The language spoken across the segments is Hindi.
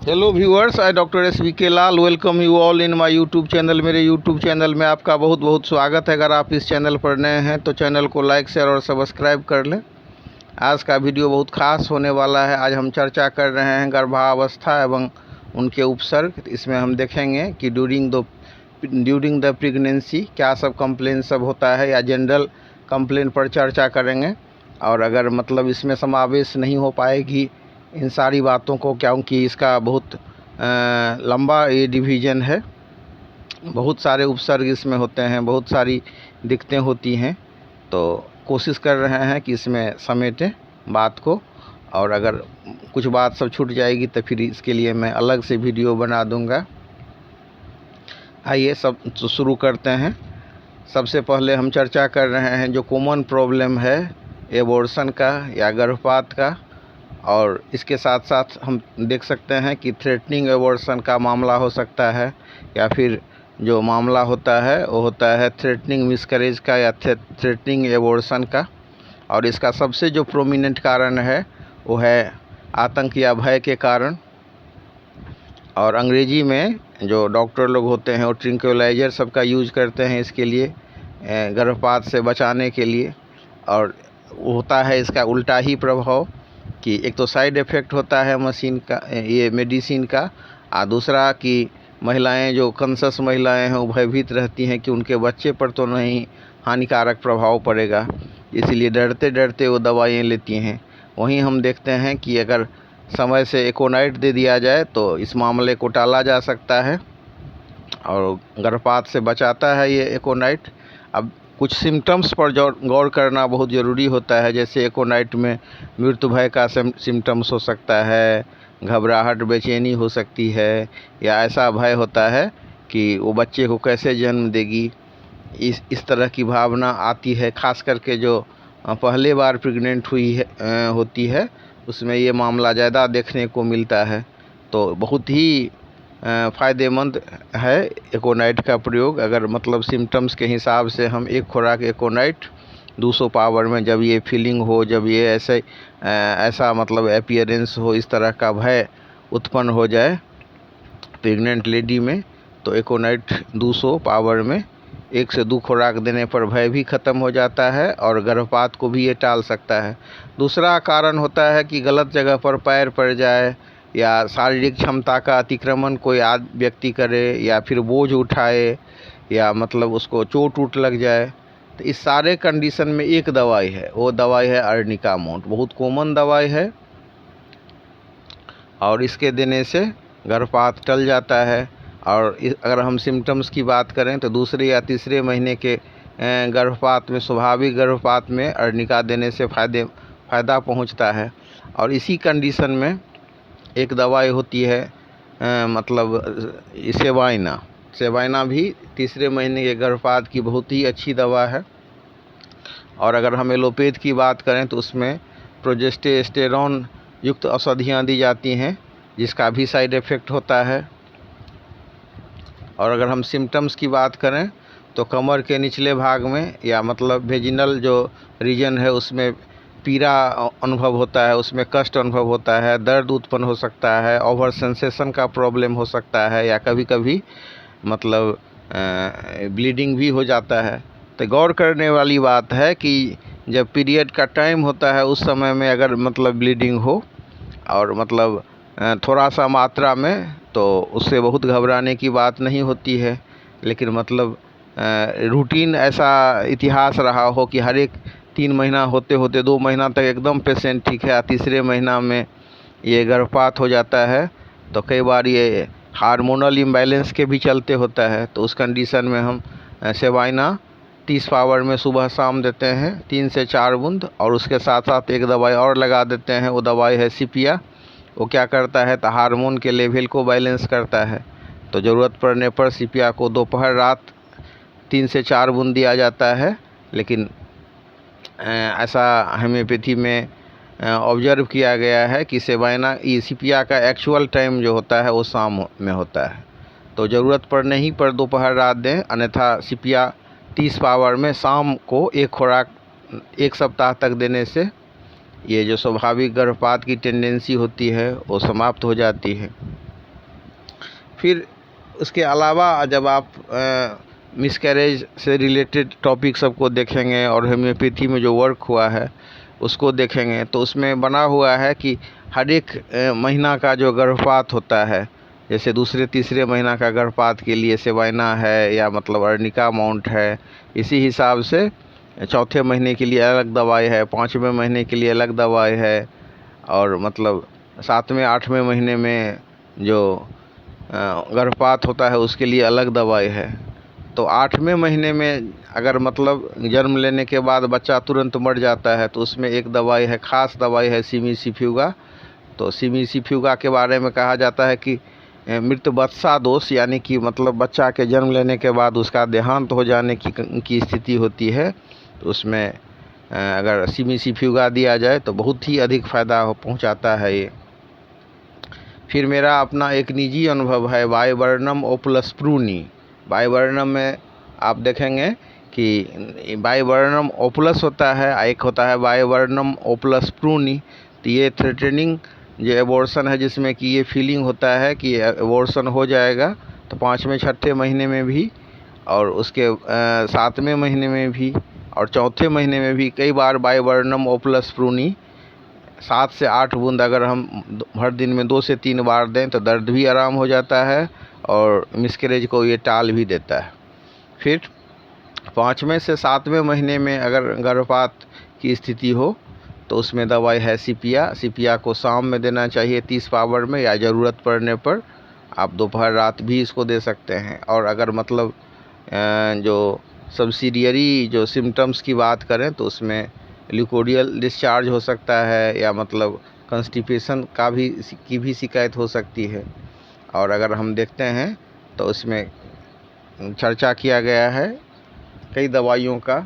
Hello viewers, I doctor SVK Lal welcome you all in my YouTube channel. मेरे यूट्यूब चैनल में आपका बहुत बहुत स्वागत है। अगर आप इस चैनल पर नए हैं तो चैनल को लाइक शेयर और सब्सक्राइब कर लें। आज का वीडियो बहुत खास होने वाला है। आज हम चर्चा कर रहे हैं गर्भावस्था एवं उनके उपसर्ग। इसमें हम देखेंगे कि ड्यूरिंग द प्रेगनेंसी क्या सब कंप्लेन सब होता है, या जनरल कंप्लेन पर चर्चा करेंगे। और अगर मतलब इसमें समावेश नहीं हो पाएगी इन सारी बातों को, क्योंकि इसका बहुत लंबा ये डिवीज़न है। बहुत सारे उपसर्ग इसमें होते हैं, बहुत सारी दिक्कतें होती हैं। तो कोशिश कर रहे हैं कि इसमें समेटें बात को, और अगर कुछ बात सब छूट जाएगी तो फिर इसके लिए मैं अलग से वीडियो बना दूंगा। आइए सब शुरू करते हैं। सबसे पहले हम चर्चा कर रहे हैं जो कॉमन प्रॉब्लम है एबॉर्शन का या गर्भपात का, और इसके साथ साथ हम देख सकते हैं कि थ्रेटनिंग एबॉर्शन का मामला हो सकता है, या फिर जो मामला होता है वो होता है थ्रेटनिंग मिसकैरेज का या थ्रेटनिंग एबॉर्शन का। और इसका सबसे जो प्रोमिनेंट कारण है वो है आतंक या भय के कारण। और अंग्रेजी में जो डॉक्टर लोग होते हैं वो ट्रैंक्विलाइजर सबका यूज करते हैं इसके लिए, गर्भपात से बचाने के लिए। और होता है इसका उल्टा ही प्रभाव कि एक तो साइड इफ़ेक्ट होता है मशीन का, ये मेडिसिन का, और दूसरा कि महिलाएं जो कॉन्शियस महिलाएं हैं वो भयभीत रहती हैं कि उनके बच्चे पर तो नहीं हानिकारक प्रभाव पड़ेगा, इसलिए डरते डरते वो दवाइयाँ लेती हैं। वहीं हम देखते हैं कि अगर समय से एकोनाइट दे दिया जाए तो इस मामले को टाला जा सकता है और गर्भपात से बचाता है ये एकोनाइट। अब कुछ सिम्टम्स पर गौर करना बहुत ज़रूरी होता है। जैसे एकोनाइट में मृत्यु भय का सिम्टम्स हो सकता है, घबराहट बेचैनी हो सकती है, या ऐसा भय होता है कि वो बच्चे को कैसे जन्म देगी, इस तरह की भावना आती है। खास करके जो पहले बार प्रेग्नेंट होती है उसमें ये मामला ज़्यादा देखने को मिलता है। तो बहुत ही फ़ायदेमंद है एकोनाइट का प्रयोग। अगर मतलब सिम्टम्स के हिसाब से हम एक खुराक एकोनाइट 200 पावर में, जब ये फीलिंग हो, जब ये ऐसा मतलब अपीयरेंस हो, इस तरह का भय उत्पन्न हो जाए प्रेग्नेंट लेडी में, तो एकोनाइट 200 पावर में 1 से 2 खुराक देने पर भय भी ख़त्म हो जाता है और गर्भपात को भी ये टाल सकता है। दूसरा कारण होता है कि गलत जगह पर पैर पड़ जाए, या शारीरिक क्षमता का अतिक्रमण कोई व्यक्ति करे, या फिर बोझ उठाए, या मतलब उसको चोट वोट लग जाए। तो इस सारे कंडीशन में एक दवाई है, वो दवाई है अर्निका माउंट। बहुत कॉमन दवाई है और इसके देने से गर्भपात टल जाता है। और अगर हम सिम्टम्स की बात करें तो दूसरे या तीसरे महीने के गर्भपात में, स्वाभाविक गर्भपात में अर्निका देने से फ़ायदा पहुंचता है। और इसी कंडीशन में एक दवाई होती है मतलब सेवाइना भी तीसरे महीने के गर्भपात की बहुत ही अच्छी दवा है। और अगर हम एलोपैथ की बात करें तो उसमें प्रोजेस्टेरोन युक्त औषधियाँ दी जाती हैं, जिसका भी साइड इफ़ेक्ट होता है। और अगर हम सिम्टम्स की बात करें तो कमर के निचले भाग में, या मतलब वेजिनल जो रीजन है उसमें पीड़ा अनुभव होता है, उसमें कष्ट अनुभव होता है, दर्द उत्पन्न हो सकता है, ओवर सेंसेशन का प्रॉब्लम हो सकता है, या कभी कभी मतलब ब्लीडिंग भी हो जाता है। तो गौर करने वाली बात है कि जब पीरियड का टाइम होता है उस समय में अगर मतलब ब्लीडिंग हो और मतलब थोड़ा सा मात्रा में, तो उससे बहुत घबराने की बात नहीं होती है। लेकिन मतलब रूटीन ऐसा इतिहास रहा हो कि हर एक 3 महीना होते होते 2 महीना तक एकदम पेशेंट ठीक है, तीसरे महीना में ये गर्भपात हो जाता है, तो कई बार ये हार्मोनल इम्बैलेंस के भी चलते होता है। तो उस कंडीशन में हम सेवाइना 30 पावर में सुबह शाम देते हैं 3 से 4 बूंद, और उसके साथ साथ एक दवाई और लगा देते हैं। वो दवाई है सिपिया। वो क्या करता है तो हार्मोन के लेवल को बैलेंस करता है। तो ज़रूरत पड़ने पर सिपिया को दोपहर रात 3 से 4 बूंद दिया जाता है। लेकिन ऐसा होम्योपैथी में ऑब्जर्व किया गया है कि सिपिया का एक्चुअल टाइम जो होता है वो शाम में होता है। तो ज़रूरत पड़ने ही पर दोपहर रात दें, अन्यथा सिपिया 30 पावर में शाम को एक खुराक 1 सप्ताह तक देने से ये जो स्वाभाविक गर्भपात की टेंडेंसी होती है वो समाप्त हो जाती है। फिर उसके अलावा जब आप मिसकैरेज से रिलेटेड टॉपिक सबको देखेंगे और होम्योपैथी में जो वर्क हुआ है उसको देखेंगे, तो उसमें बना हुआ है कि हर एक महीना का जो गर्भपात होता है, जैसे दूसरे तीसरे महीना का गर्भपात के लिए सेवाइना है या मतलब अर्निका माउंट है, इसी हिसाब से चौथे महीने के लिए अलग दवाई है, 5वें महीने के लिए अलग दवाई है, और मतलब 7वें 8वें महीने में जो गर्भपात होता है उसके लिए अलग दवाई है। तो 8वें महीने में अगर मतलब जन्म लेने के बाद बच्चा तुरंत मर जाता है तो उसमें एक दवाई है, ख़ास दवाई है सिमिसिफ्यूगा। तो सिमिसिफ्यूगा के बारे में कहा जाता है कि मृत बत्सा दोष, यानी कि मतलब बच्चा के जन्म लेने के बाद उसका देहांत हो जाने की स्थिति होती है, तो उसमें अगर सिमिसिफ्यूगा दिया जाए तो बहुत ही अधिक फ़ायदा पहुंचाता है ये। फिर मेरा अपना एक निजी अनुभव है वाइबर्नम ओपुलस प्रूनी। वाइबर्नम में आप देखेंगे कि वाइबर्नम ओपुलस होता है, एक होता है वाइबर्नम ओपुलस प्रूनी। तो ये थ्रेटनिंग जो एबॉर्शन है, जिसमें कि ये फीलिंग होता है कि एबॉर्शन हो जाएगा, तो 5वें 6ठे महीने में भी और उसके 7वें महीने में भी और चौथे महीने में भी कई बार वाइबर्नम ओपुलस प्रूनी 7 से 8 बूंद अगर हम हर दिन में 2 से 3 बार दें तो दर्द भी आराम हो जाता है और मिसकैरेज को ये टाल भी देता है। फिर 5वें से 7वें महीने में अगर गर्भपात की स्थिति हो तो उसमें दवाई है सीपिया। सीपिया को शाम में देना चाहिए 30 पावर में, या ज़रूरत पड़ने पर आप दोपहर रात भी इसको दे सकते हैं। और अगर मतलब जो सब्सिडियरी जो सिम्टम्स की बात करें तो उसमें ल्यूकोडियल डिस्चार्ज हो सकता है, या मतलब कंस्टिपेशन की भी शिकायत हो सकती है। और अगर हम देखते हैं तो उसमें चर्चा किया गया है कई दवाइयों का,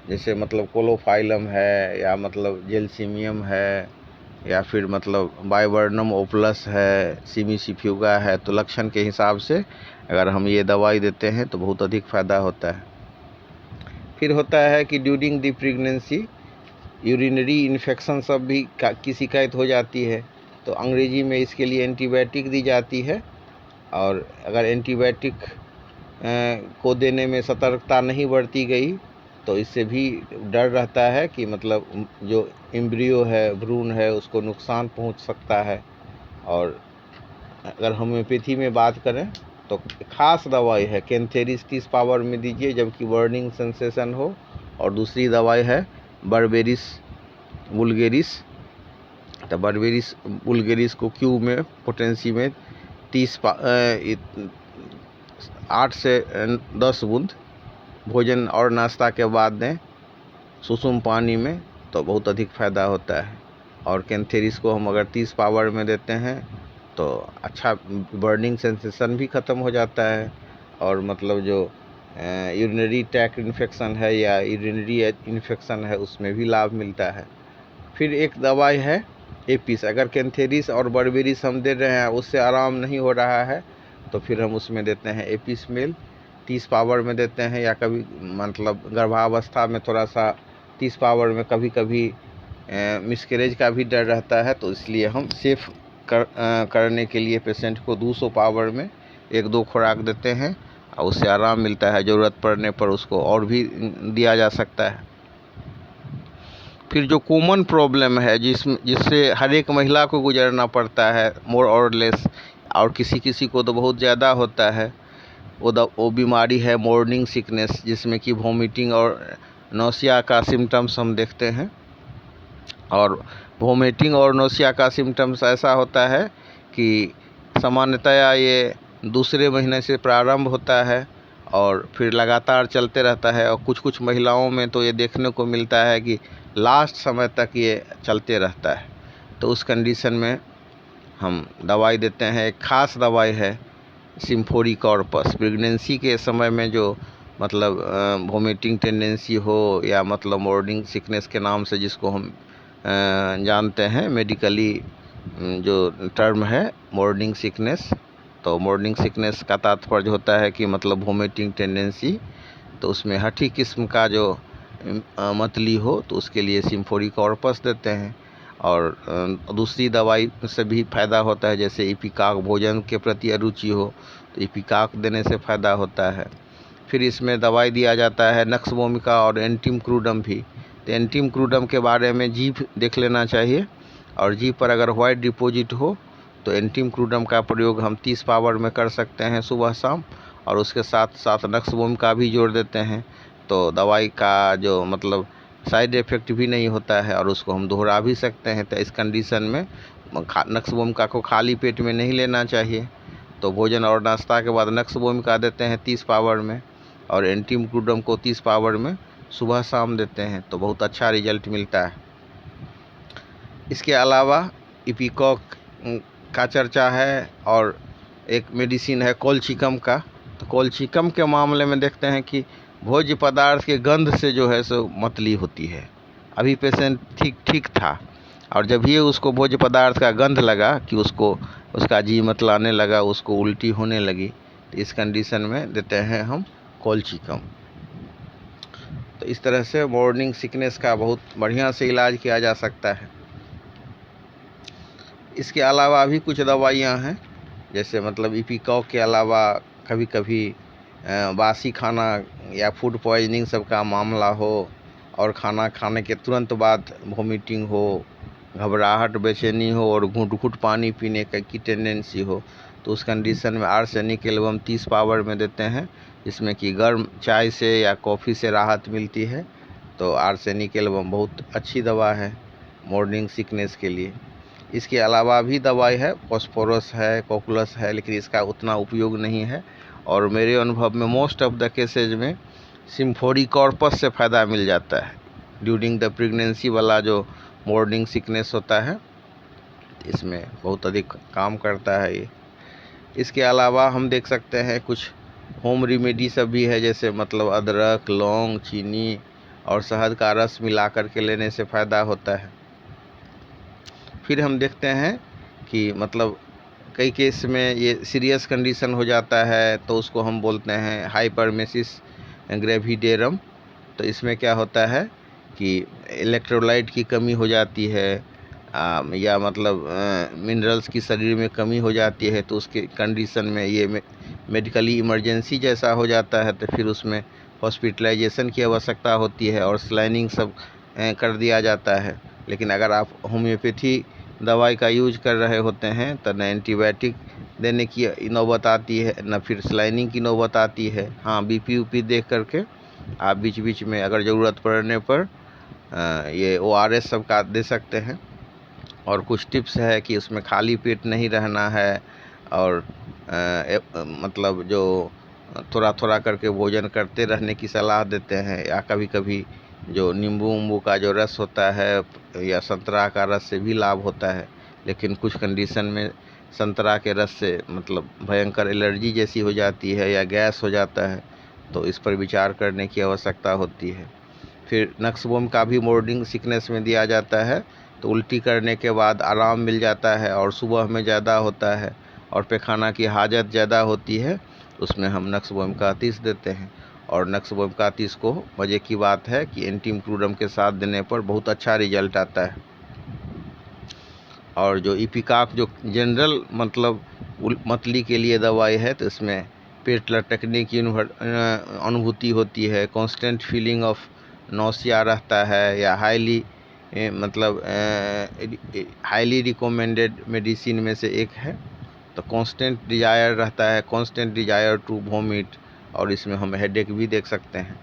जैसे मतलब कोलोफाइलम है, या मतलब जेलसीमियम है, या फिर मतलब वाइबर्नम ओपुलस है, सिमिसिफ्यूगा है। तो लक्षण के हिसाब से अगर हम ये दवाई देते हैं तो बहुत अधिक फ़ायदा होता है। फिर होता है कि during the pregnancy urinary infection सब भी की शिकायत हो जाती है, तो अंग्रेजी में इसके लिए एंटीबायोटिक दी जाती है। और अगर एंटीबायोटिक को देने में सतर्कता नहीं बरती गई तो इससे भी डर रहता है कि मतलब जो एम्ब्रियो है, भ्रूण है, उसको नुकसान पहुंच सकता है। और अगर होम्योपैथी में बात करें तो ख़ास दवाई है कैंथेरिस 30 पावर में दीजिए जबकि बर्निंग सेंसेशन हो। और दूसरी दवाई है बर्बेरिस वुल्गेरिस। तो बर्बेरिस वुल्गेरिस को क्यू में पोटेंसी में 8 से 10 बूंद भोजन और नाश्ता के बाद दें सुसुम पानी में, तो बहुत अधिक फ़ायदा होता है। और कैंथेरिस को हम अगर 30 पावर में देते हैं तो अच्छा बर्निंग सेंसेशन भी ख़त्म हो जाता है, और मतलब जो यूरिनरी ट्रैक्ट इन्फेक्शन है या यूरिनरी इन्फेक्शन है उसमें भी लाभ मिलता है। फिर एक दवाई है एपिस। अगर कैंथेरिस और बर्बेरिस हम दे रहे हैं उससे आराम नहीं हो रहा है तो फिर हम उसमें देते हैं एपिस मेल 30 पावर में देते हैं, या कभी मतलब गर्भावस्था में थोड़ा सा 30 पावर में कभी कभी मिसकैरेज का भी डर रहता है, तो इसलिए हम सेफ करने के लिए पेशेंट को 200 पावर में 1-2 खुराक देते हैं और उससे आराम मिलता है। ज़रूरत पड़ने पर उसको और भी दिया जा सकता है। फिर जो कॉमन प्रॉब्लम है जिससे हर एक महिला को गुजरना पड़ता है मोर और लेस, और किसी किसी को तो बहुत ज़्यादा होता है, वो बीमारी है मॉर्निंग सिकनेस, जिसमें कि वॉमिटिंग और नौसिया का सिम्टम्स हम देखते हैं। और वॉमिटिंग और नौसिया का सिम्टम्स ऐसा होता है कि सामान्यतया ये दूसरे महीने से प्रारंभ होता है और फिर लगातार चलते रहता है, और कुछ कुछ महिलाओं में तो ये देखने को मिलता है कि लास्ट समय तक ये चलते रहता है। तो उस कंडीशन में हम दवाई देते हैं। एक ख़ास दवाई है सिम्फोरी कॉर्पस। प्रेगनेंसी के समय में जो मतलब वॉमिटिंग टेंडेंसी हो या मतलब मॉर्निंग सिकनेस के नाम से जिसको हम जानते हैं मेडिकली, जो टर्म है मॉर्निंग सिकनेस, तो मॉर्निंग सिकनेस का तात्पर्य होता है कि मतलब वॉमिटिंग टेंडेंसी, तो उसमें हठी किस्म का जो मतली हो तो उसके लिए सिम्फोरी कॉर्पस देते हैं। और दूसरी दवाई से भी फ़ायदा होता है, जैसे इपिकाक भोजन के प्रति अरुचि हो तो इपिकाक देने से फ़ायदा होता है। फिर इसमें दवाई दिया जाता है नक्स वोमिका और एंटीम क्रूडम भी। तो एंटीम क्रूडम के बारे में जीभ देख लेना चाहिए, और जीभ पर अगर वाइट डिपॉजिट हो तो एंटीम क्रूडम का प्रयोग हम 30 पावर में कर सकते हैं सुबह शाम, और उसके साथ साथ नक्स वोमिका भी जोड़ देते हैं। तो दवाई का जो मतलब साइड इफ़ेक्ट भी नहीं होता है, और उसको हम दोहरा भी सकते हैं। तो इस कंडीशन में नक्स वोमिका को खाली पेट में नहीं लेना चाहिए। तो भोजन और नाश्ता के बाद नक्स वोमिका देते हैं 30 पावर में, और एंटीम क्रूडम को 30 पावर में सुबह शाम देते हैं, तो बहुत अच्छा रिजल्ट मिलता है। इसके अलावा इपिकॉक का चर्चा है, और एक मेडिसिन है कोलचिकम का। तो कोलचिकम के मामले में देखते हैं कि भोज्य पदार्थ के गंध से जो है सो मतली होती है। अभी पेशेंट ठीक था, और जब ये उसको भोज्य पदार्थ का गंध लगा कि उसका जी मतलाने लगा, उसको उल्टी होने लगी, तो इस कंडीशन में देते हैं हम कोलचिकम। तो इस तरह से मॉर्निंग सिकनेस का बहुत बढ़िया से इलाज किया जा सकता है। इसके अलावा भी कुछ दवाइयाँ हैं, जैसे मतलब इपिकॉक के अलावा कभी कभी बासी खाना या फूड पॉइजनिंग सब का मामला हो, और खाना खाने के तुरंत बाद वोमिटिंग हो, घबराहट बेचैनी हो, और घूंट घूंट पानी पीने की टेंडेंसी हो, तो उस कंडीशन में आर्सेनिक एल्बम 30 पावर में देते हैं, जिसमें कि गर्म चाय से या कॉफ़ी से राहत मिलती है। तो आर्सेनिक एल्बम बहुत अच्छी दवा है मॉर्निंग सिकनेस के लिए। इसके अलावा भी दवाई है, फॉस्फोरस है, कोकुलस है, लेकिन इसका उतना उपयोग नहीं है। और मेरे अनुभव में मोस्ट ऑफ द केसेज में सिम्फोडिकॉर्पस से फ़ायदा मिल जाता है ड्यूरिंग द प्रेगनेंसी वाला जो मॉर्निंग सिकनेस होता है, इसमें बहुत अधिक काम करता है ये। इसके अलावा हम देख सकते हैं कुछ होम रेमेडी सब भी है, जैसे मतलब अदरक, लौंग, चीनी और शहद का रस मिला कर के लेने से फ़ायदा होता है। फिर हम देखते हैं कि मतलब कई केस में ये सीरियस कंडीशन हो जाता है, तो उसको हम बोलते हैं हाइपरमेसिस ग्रेविडेरम। तो इसमें क्या होता है कि इलेक्ट्रोलाइट की कमी हो जाती है, या मतलब मिनरल्स की शरीर में कमी हो जाती है, तो उसके कंडीशन में ये मेडिकली इमरजेंसी जैसा हो जाता है, तो फिर उसमें हॉस्पिटलाइजेशन की आवश्यकता होती है और स्लाइनिंग सब कर दिया जाता है। लेकिन अगर आप होम्योपैथी दवाई का यूज कर रहे होते हैं तो न एंटीबायोटिक देने की नौबत आती है, न फिर स्लाइनिंग की नौबत आती है। हाँ, बीपी ऊपी देख करके आप बीच बीच में अगर ज़रूरत पड़ने पर ये ORS सब का दे सकते हैं। और कुछ टिप्स है कि उसमें खाली पेट नहीं रहना है, और मतलब जो थोड़ा थोड़ा करके भोजन करते रहने की सलाह देते हैं, या कभी कभी जो नींबू उम्बू का जो रस होता है या संतरा का रस से भी लाभ होता है। लेकिन कुछ कंडीशन में संतरा के रस से मतलब भयंकर एलर्जी जैसी हो जाती है या गैस हो जाता है, तो इस पर विचार करने की आवश्यकता होती है। फिर नक्सवोम का भी मॉर्निंग सिकनेस में दिया जाता है, तो उल्टी करने के बाद आराम मिल जाता है और सुबह में ज़्यादा होता है और पैखाना की हाजत ज़्यादा होती है, उसमें हम नक्सवोम का 30 देते हैं। और नक्सवोम का 30 को मज़े की बात है कि एंटीम क्रूडम के साथ देने पर बहुत अच्छा रिजल्ट आता है। और जो इपिकाक जो जनरल मतलब मतली के लिए दवाई है, तो इसमें पेट लटकने की अनुभूति होती है, कांस्टेंट फीलिंग ऑफ नौसिया रहता है, या हाईली रिकमेंडेड मेडिसिन में से एक है। तो कांस्टेंट डिजायर रहता है, कांस्टेंट डिजायर टू वोमिट, और इसमें हम हेडेक भी देख सकते हैं।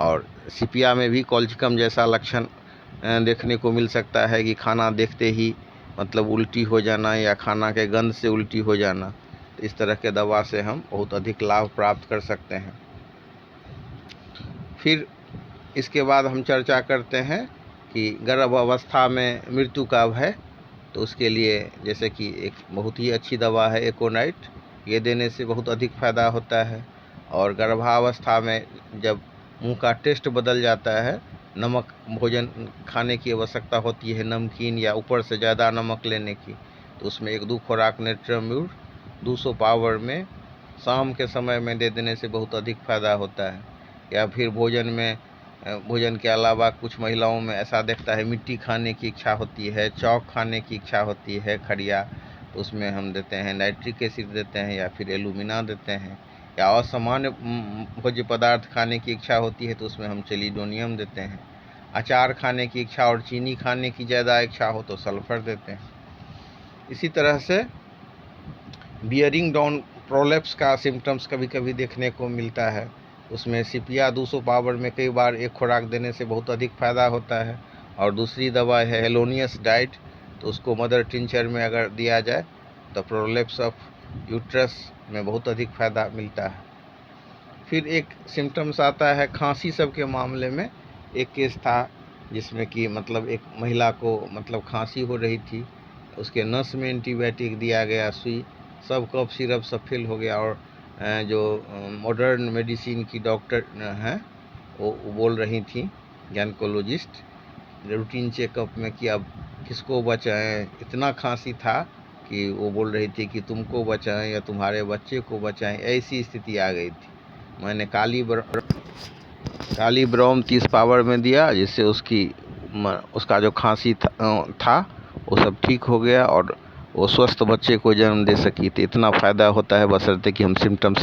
और सिपिया में भी कोलचिकम जैसा लक्षण देखने को मिल सकता है कि खाना देखते ही मतलब उल्टी हो जाना, या खाना के गंध से उल्टी हो जाना। तो इस तरह के दवा से हम बहुत अधिक लाभ प्राप्त कर सकते हैं। फिर इसके बाद हम चर्चा करते हैं कि गर्भावस्था में मृत्यु का भय। तो उसके लिए जैसे कि एक बहुत ही अच्छी दवा है एकोनाइट, ये देने से बहुत अधिक फ़ायदा होता है। और गर्भावस्था में जब मुंह का टेस्ट बदल जाता है, नमक भोजन खाने की आवश्यकता होती है, नमकीन या ऊपर से ज़्यादा नमक लेने की, तो उसमें 1-2 खुराक नेट्राम्यूर 200 पावर में शाम के समय में दे देने से बहुत अधिक फ़ायदा होता है। या फिर भोजन में भोजन के अलावा कुछ महिलाओं में ऐसा देखता है मिट्टी खाने की इच्छा होती है, चौक खाने की इच्छा होती है, खड़िया, तो उसमें हम देते हैं नाइट्रिक एसिड देते हैं या फिर एलुमिना देते हैं। या असामान्य भोज्य पदार्थ खाने की इच्छा होती है तो उसमें हम चेलिडोनियम देते हैं। अचार खाने की इच्छा और चीनी खाने की ज़्यादा इच्छा हो तो सल्फ़र देते हैं। इसी तरह से बियरिंग डाउन प्रोलेप्स का सिम्टम्स कभी कभी देखने को मिलता है। उसमें सिपिया 200 पावर में कई बार एक खुराक देने से बहुत अधिक फ़ायदा होता है। और दूसरी दवा है हेलोनियस डाइट, तो उसको मदर टिंचर में अगर दिया जाए तो प्रोलेप्स ऑफ यूट्रस में बहुत अधिक फ़ायदा मिलता है। फिर एक सिम्टम्स आता है खांसी सब के मामले में। एक केस था जिसमें कि मतलब एक महिला को मतलब खांसी हो रही थी, उसके नस में एंटीबायोटिक दिया गया, सुई, सब कफ सिरप सब फेल हो गया। और जो मॉडर्न मेडिसिन की डॉक्टर हैं वो बोल रही थी, गायनेकोलॉजिस्ट, रूटीन चेकअप में कि अब किसको बचाएं। इतना खांसी था कि वो बोल रही थी कि तुमको बचाएं या तुम्हारे बच्चे को बचाएं, ऐसी स्थिति आ गई थी। मैंने काली ब्रोम 30 पावर में दिया, जिससे उसका जो खांसी था वो सब ठीक हो गया और वो स्वस्थ बच्चे को जन्म दे सकी। तो इतना फ़ायदा होता है बशर्ते कि हम सिम्टम्स